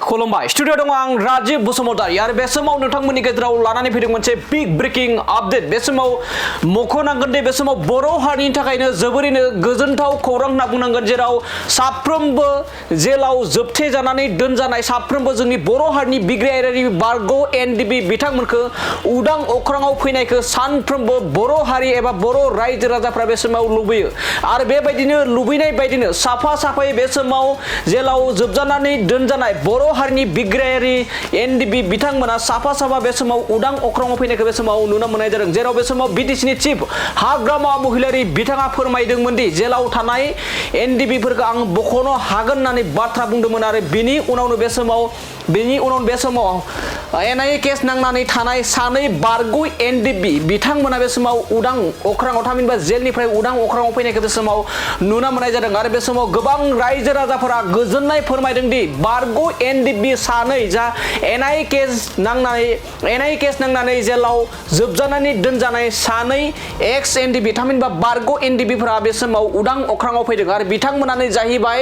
खुलुमबाय स्टुडिअ दङ आं राजीव बसुमतारी आरो बे समाव नोंथांमोननि गेजेराव लानानै फैदों मोनसे बिग ब्रेकिं आपडेट बे समाव मख'नांगोन दि बे समाव बर' हारिनि थाखायनो जोबोरैनो गोजोनथाव खौरां होनना बुंनांगोन जेराव साफ्रोमबो जेलाव जोबथे जानानै दोनजानाय साफ्रोमबो जोंनि बर' हारिनि बिग्रायारि बारग' एनडिबि बिथांमोनखौ उदां अख्राङाव फैनायखौ सानफ्रोमबो बर' हारि एबा बर' रायजो राजाफ्रा बे समाव लुबैयो आरो बेबायदिनो लुबैनाय बायदिनो साफा साफायै बे समाव जेलाव जोबजानानै दोनजानाय बर' हारिनि बिग्रायारि एनडिबि बिथांमोना साफा साफा बे समाव उदां अख्राङाव फैनायखौ बे समाव नुनो मोननाय जादों जेराव बे समाव बिटिसिनि चिफ हाग्रामा महिलारि बिथाङा फोरमायदोंमोन दि जेलाव थानाय एनडिबिफोरखौ आं बख'नो हागोन होननानै बाथ्रा बुंदोंमोन आरो बिनि उनावनो बे समाव एनआइए केस नांनानै थानाय सानै बारग' एनडिबि बिथांमोना बे समाव उदां अख्राङाव थामहिनबा जेलनिफ्राय उदां अख्राङाव फैनायखौ बे समाव नुनो मोननाय जादों आरो बे समाव गोबां रायजो राजाफोरा गोजोननाय फोरमायदों दि बारग' एनडिबि सानै जा एनआइए केस नांनानै जेलाव जोबजानानै दोनजानाय सानै एक्स एनडिबि थामहिनबा बारग' एनडिबिफोरा बे समाव उदां अख्राङाव फैदों आरो बिथांमोनानो जाहैबाय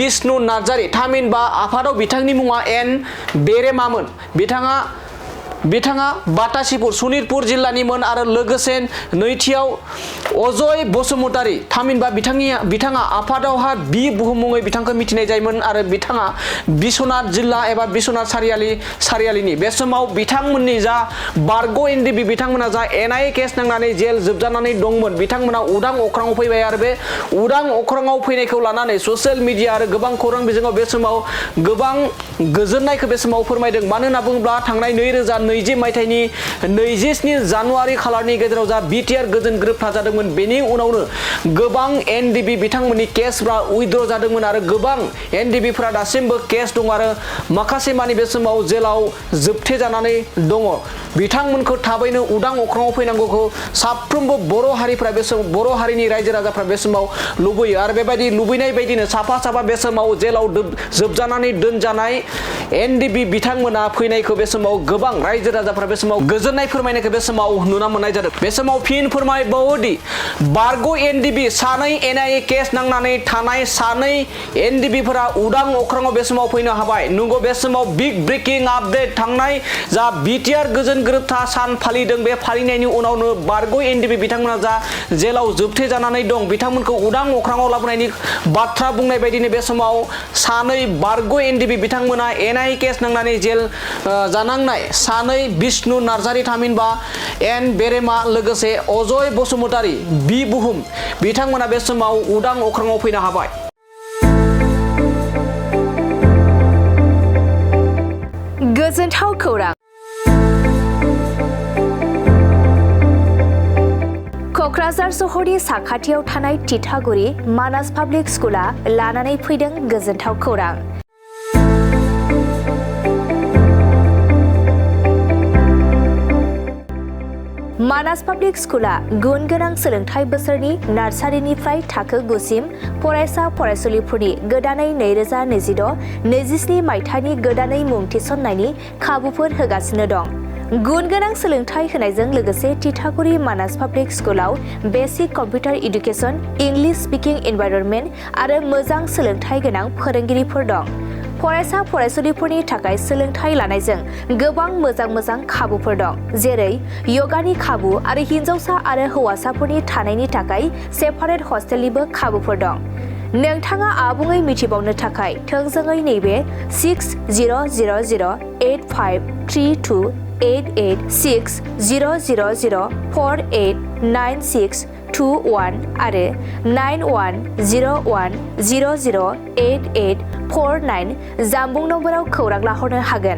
बिष्णु नार्जारी थामहिनबा आफादाव बिथांनि मुङा एन बेरेमामोन बिथाङा बातासिपुर सनितपुर जिल्लानिमोन आरो लोगोसे नैथियाव अजय बसुमतारी थामहिनबा बिथाङा आफादावहा बि बुहुम मुङै बिथांखौ मिथिनाय जायोमोन आरो बिथाङा बिश्वनाथ जिल्ला एबा बिश्वनाथ सारियालिनि बे समाव बिथांमोननि जा बारग' एनडिबि बिथांमोना जा एनआइए केस नांनानै जेल जोबजानानै दंमोन बिथांमोना उदां अख्राङाव फैबाय आरो बे उदां अख्राङाव फैनायखौ लानानै ससियेल मिडिया आरो गोबां खौरां बिजोङाव बे समाव गोबां गोजोननायखौ बे समाव फोरमायदों मानो होनना बुङोब्ला थांनाय 2020 मायथाइनि 27 जानुवारि खालारनि गेजेराव जा बिटिआर गोजोन गोरोबथा जादोंमोन बेनि उनावनो गोबां एनडिबि बिथांमोननि केसफ्रा उइद्र जादोंमोन आरो गोबां एनडिबिफोरा दासिमबो केस दं आरो माखासे मानि बे समाव जेलाव जोबथे जानानै दङ बिथांमोनखौ थाबैनो उदां अख्राङाव फैनांगौखौ साफ्रोमबो बर' हारिफ्रा बे समाव बर' हारिनि रायजो राजाफ्रा बे समाव लुबैयो आरो बेबायदि लुबैनाय बायदिनो साफा साफा बे समाव जेलाव जोबजानानै दोनजानाय एनडिबि बिथांमोना फैनायखौ बे समाव गोबां रायजो राजाफ्रा बे समाव गोजोननाय फोरमायनायखौ बे समाव नुनो मोननाय जादों बे समाव फिन फोरमायबावोदि बारग' एनडिबि सानै एनआइए केस नांनानै थानाय सानै एनडिबिफोरा उदां अख्राङाव बे समाव फैनो हाबाय नंगौ बे समाव बिग ब्रेकिं आपडेट थांनाय जा बिटिआर गोजोन गोरोबथा सान फालिदों बे फालिनायनि उनावनो बारग' एनडिबि बिथांमोना जा जेलाव जोबथे जानानै दं बिथांमोनखौ उदां अख्राङाव लाबोनायनि बाथ्रा बुंनाय बायदिनो बे समाव सानै बारग' एनडिबि बिथांमोना एनआइए केस नांनानै जेल जानांनाय सानै बिष्णु नार्जारी थामहिनबा एन बेरेमा लोगोसे अजय बसुमतारी बि बुहुम बिथांमोना बे समाव उदां अख्राङाव फैनो हाबाय गोजोनथाव खौरां क'क्राझार सहरनि साखाथियाव थानाय तितागुरि मानास पाब्लिक स्कुला लानानै फैदों गोजोनथाव खौरां मानास पाब्लिक स्कुला गुन गोनां सोलोंथाइ बोसोरनि नार्सारिनिफ्राय थाखो 9 सिम फरायसा फरायसुलिफोरनि गोदानै 2026-27 मायथाइनि गोदानै मुं थिसननायनि खाबुफोर होगासिनो दं गुन गोनां सोलोंथाइ होनायजों लोगोसे तितागुरि मानास पाब्लिक स्कुलाव basic computer education English speaking environment आरो मोजां सोलोंथाइ गोनां फोरोंगिरिफोर दं फरायसा फरायसुलिफोरनि थाखाय सोलोंथाइ लानायजों गोबां मोजां खाबुफोर दं जेरै यगानि खाबु आरो हिन्जावसा आरो हौवासाफोरनि थानायनि थाखाय सेपारेट हस्टेलनिबो खाबुफोर दं नोंथाङा आबुङै मिथिबावनो थाखाय थोंजोङै नैबे 600083238600048962 आरो 9101008849 जानबुं नम्बराव खौरां लाहरनो हागोन